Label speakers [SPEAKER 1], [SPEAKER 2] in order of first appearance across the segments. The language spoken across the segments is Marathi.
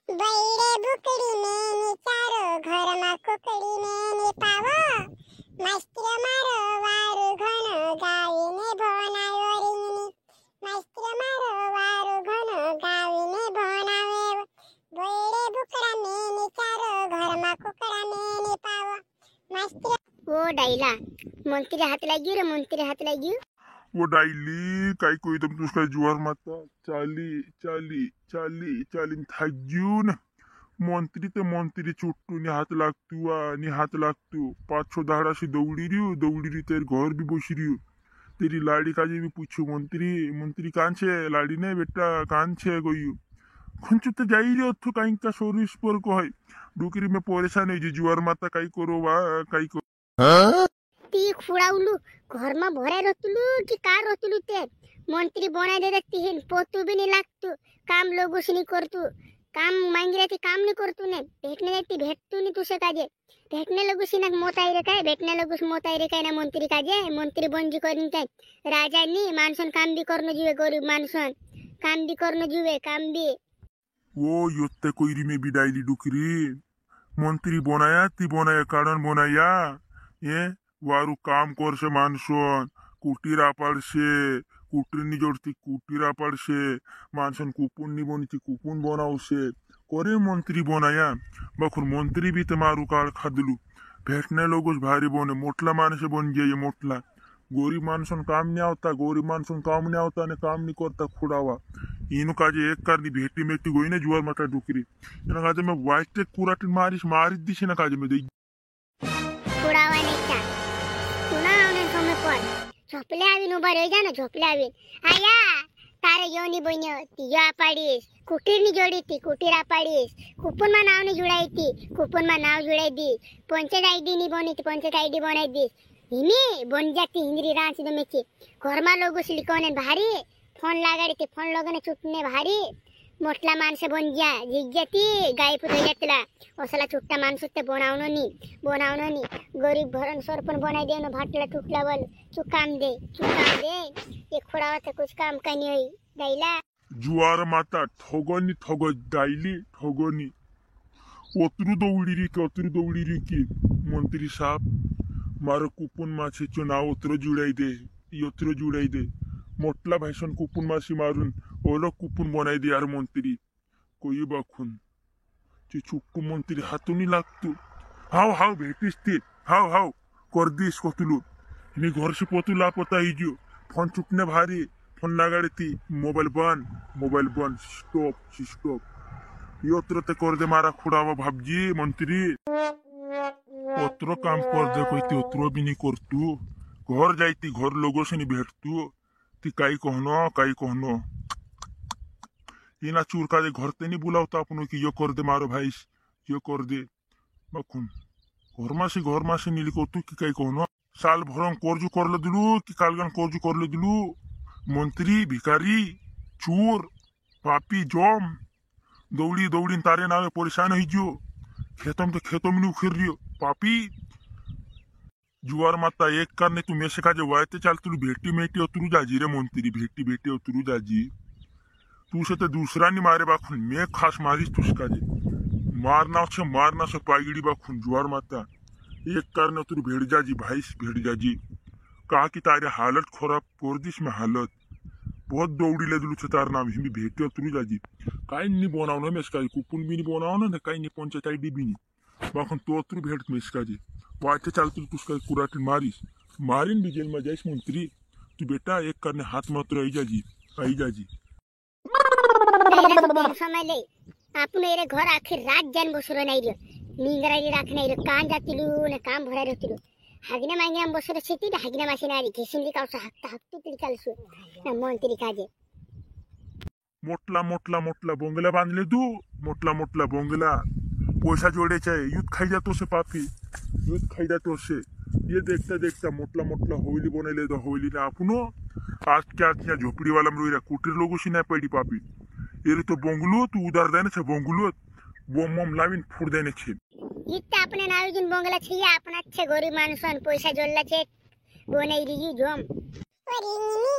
[SPEAKER 1] बैडे बुकड़ी ने चारो घर में कुकड़ी ने पावो मास्टर मारो वारु घन गावी ने बनायो रिंगनी मास्टर मारो वारु घन गावी ने बनावे बैडे बुकड़ा ने चारो घर में कुकड़ा ने पावो मास्टर ओ डाइला मंत्री हाथ लगी रे मंत्री हाथ लगी
[SPEAKER 2] वो डायली काही को एकदम तुझका जुवार माता चाली चाली चाली चाली थाग्यून मंत्री ते मंत्री चुट्टू नि हात लागतू 5-6 धाडाशी दौड़ी रही तेरे घर भी बसी रही तेरी लाड़ी काजे भी पूछो मंत्री कान छे लाड़ी ने बेटा कान छे गई खंचु तो जाई रे अथु काई का सोरिस पर को है डुकरी में परेशान है जुवार माता काई करो वा काई को
[SPEAKER 1] ती खुड़ाउलू घर में भरे रहतलू कि कार रहतलू ते मंत्री बना दे देती है पोतू भी नहीं लागतू काम लोगों से नहीं करतू काम मांग रहे थे काम नहीं करतू ने भेटने देती भेटतू नहीं तुसे काजे भेटने लोगों से ना मोताई रे काय भेटने लोगों से मोताई रे काय ना मंत्री काजे मंत्री बनजी करनी काय राजा नी मानसन काम भी करनो जुवे गरीब मानसन काम भी करनो जुवे काम भी
[SPEAKER 2] वो योत्ते कोईरी में भी डायली डुकरी मंत्री बनाया कारण बनाया ये वारू काम करसे मानसन कुटीरा पड़से कुटीरनी जोड़ती कुटीरा पड़से मानसन कुपुन नी बनीती कुपुन बनावसे करे मंत्री बनाया बखुर मंत्री भी तुम्हारू काल खादलू भेटने लोगों भारी बने मोटला मानसे बन जाइए मोटला गरीब मानसन काम नहीं आवता गरीब मानसन काम नहीं आवता ने काम नहीं करता खुड़ावा इन काजे एक करनी भेटी मेटी गोई ने जुआर माता डुकरी इन काजे में वाइट कुराटिन मारी दिशे ना काजे में दे
[SPEAKER 1] खुड़ावा नहीं था सुना उन्हें समय पर झोपले आवीन उभा रही जा ना झोपले आवीन आया तारे योनी बन्यो तिया पाडीस कुटीर नी जोड़ी थी कुटीरा पाडीस कुपन में नाव नी जुड़ाई थी कुपन में नाव जुड़ाई दी पंचायत आईडी नी बनी थी पंचायत आईडी बनाई दी हिमी बन जाती हिंदरी रांची दे मेची घर में लोगों से लिखोने भारी फोन लगाड़ी थी फोन लोगों छुटने भारी मोटला मानसे बन जा जिज्ञती गाय पुत जातला ओसला छुट्टा मानसते बनावनो नी गरीब भरण सरपन बनाई देनो भाटला टुटला बल चुकाम दे ये खुड़ावा से कुछ काम का नहीं होई दैला
[SPEAKER 2] जुआर माता ठगनी डायली ठगनी अतरु दौड़ी री की मंत्री साहब मारो कुपन माछे चो नाव अतरो जुड़ाई दे मोटला भाषण कुपन मासी मारून ओलो कुपन बनाई दे यार मंत्री कोई बाखुन ची चुक्कू मंत्री हातुनी लागतू हाव भेटिस ते हाव कर दिस कतुलू नि घर से पतुला पता हिजो फोन चुटने भारी फोन लगाड़ी थी मोबाइल बंद स्टॉप योत्र ते कर दे मारा खुड़ावा भाबजी मंत्री ओत्रो काम कर दे कोई ओत्रो भी नहीं करतू घर जाती घर लोगों से नहीं भेटतू ती काई कहनो इना चूर का घर ते नहीं बुलावता अपन की यो कर दे मारो भाई यो कर दे बखुन घर मासी नीली को तू की काई कहनो साल भरम कर्जू कर ले दिलू कि कालगन कर्जू कर ले दिलू मंत्री भिखारी चूर पापी जम दौड़ी तारे नावे परेशान हो खेतम नहीं उखेर रियो पापी जुआर माता एक करने तू मेसे काजे वायते चाल तू भेटी मेटी उतरू जाजी रे मंत्री भेटी उतरू जाजी तू से तो दूसरा नहीं मारे बाखुन मैं खास मारिस तुस काजे मारना से पागड़ी बाखुन जुआर माता एक करने तू भेड़ जाजी कहा कि तारे हालत खराब कर दिस में हालत बहुत दौड़ी ले दिलू तार नाम हिमी भेटी उतरू जाजी काई नहीं बनाओ मेस काजे कुपुन भी नहीं बनाओ ना काई नहीं पंचायत आईडी भी नहीं बाखुन तो उतरू भेट मेस काजे वाटे चलती तुझका कुराटिन मारिन भी जेल में जाइस मंत्री तू बेटा एक करने हाथ मात्र आई जाजी
[SPEAKER 1] समय ले आपने रे घर आखिर रात जान बसरो नहीं रियो नींगराई राख नहीं रियो कान जातिलू ने काम भरा रहतिलू हागिना मांगे हम बसरो छेती हागिना मासी नारी घेसिनली कावसा हक्ता तिली चालसु ना मंत्री काजे
[SPEAKER 2] मोटला बोंगला बांधले तू मोटला बोंगला पैसा जोड़े चाहे युद्ध खाई जातो से पापी युद्ध खाई जातो से ये देखता मोटला होली बनले तो होली ना अपनो आज क्या झोपड़ी वाला में कुटीर लोगों से नहीं पड़ी पापी ये तो बोंगलो तू उधार देने से बोंगलो बोम लाविन फुड़ देने छे
[SPEAKER 1] इत्ता अपने नाविजिन बोंगला छिया अपना अच्छे गरीब मानुसन पैसा जोड़ला छे बोनै रियु जोम ओरिनी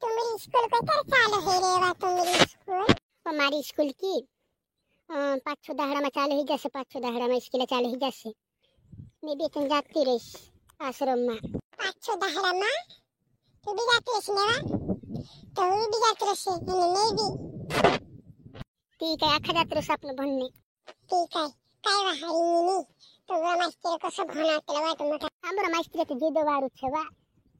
[SPEAKER 1] तुम्हारी स्कूल को तर चालू है रे वा तुम्हारी स्कूल हमारी स्कूल की पाच छो दाहडाમાં ચાલુ થઈ જશે 5-6 દાહડામાં સ્કૂલે ચાલુ થઈ જશે મેં બે ત્રણ જાતી રહીશ આશ્રમમાં 5-6 દાહડામાં તું બી જાતી રહીશ ને વા તો હું બી જાતી રહીશ અને મેં બી ठीक आहे आखा जात रस आपलं भणणे ठीक आहे काय वाहारी मी तो मास्तर कसं भणावतेला वा तुम्हाला आमरा मास्तर ते जुदो वारू છે वा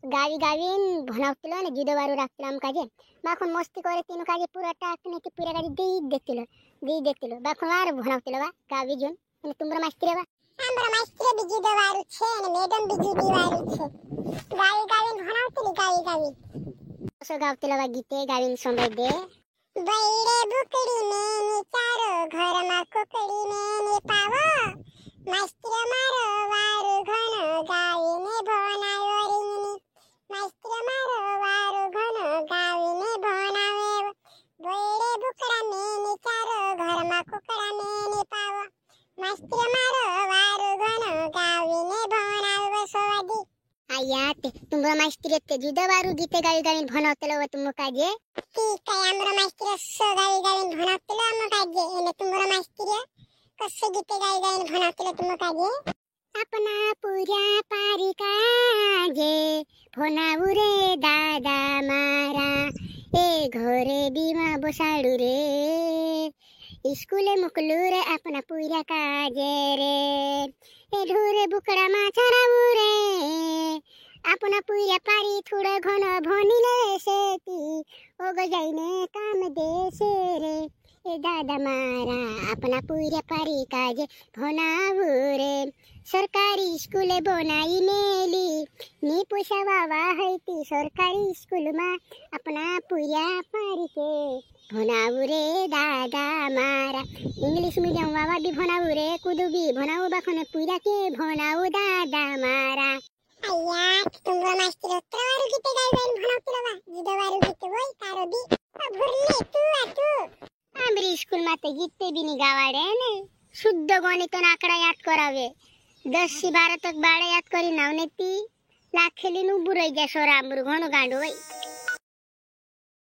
[SPEAKER 1] गावी गावीन भणावतेला ને जुदो वारू રાખतेला આમ કાજે બાખુન મસ્તી કરે તેનું કાજે પૂરા ટાકને કે પૂરા કાજે દેઈ દેतेलो બાખુન વાર ભણાવतेला वा गावी જોન અને તુમરા માસ્तर वा આમરા માસ્तर બી जुदो वारू છે અને મેડમ બી जुदी वारू છે गावी गावीन भणावतेली गावी कसं गावतेला वा गीते गावीन संभाळ दे बैरे बुकड़ी में चारो घर में कुकड़ी में पावो मास्टर मारो वारु घन गावी ने भवनायो रिंगनी मास्टर मारो वारु घन गावी ने भवनावे बैरे बुकड़ा में चारो घर में कुकड़ा में पावो मास्टर मारो वारु घन गावी ने भवनावे सोवादी आया ते तुमरा मास्टर ते जुदा वारू गीते गावी गावी भणावतेला व तुम काजे ठीक आहे आमरा मास्तर गावी गावी भणावतेला मग काजे एने तुमरा मास्तर कसे गीते गावी गावी भणावतेला तुम काजे अपना पूरा पारी काजे भणावू रे दादा मारा ए घरे बीमा बसाडू रे स्कूले मुकलू रे अपना पूरा काजे रे ए ढोरे बुकड़ा मा चरावू रे अपना पूरा पारी थोड़ा घन भनिले सेती ओ गजाइने काम देसे रे ए दादा मारा अपना पूरा पारी काजे भनावू रे सरकारी स्कूले बनाई नेली नी पोषावा हैती सरकारी स्कूल में अपना पूरा पारी के भनावू रे दादा मारा इंग्लिश मीडियम वावा भी भनावू रे कुदू भी भनावू बाखने पूरा के भनावू दादा मारा अय्या तुमरा मास्तर उत्तरवारू गीते गावी भणावतेला वा जुदवारू गीते होय तारो बी भरले तू आमरी स्कूल में तो गीते भी नहीं गावाडे ने शुद्ध गणित आंकड़ा याद करावे 10 થી 12 तक बाळे याद करी नावने ती लाखेली नु बुराई जा सोरा आमरू घणो गांडो होय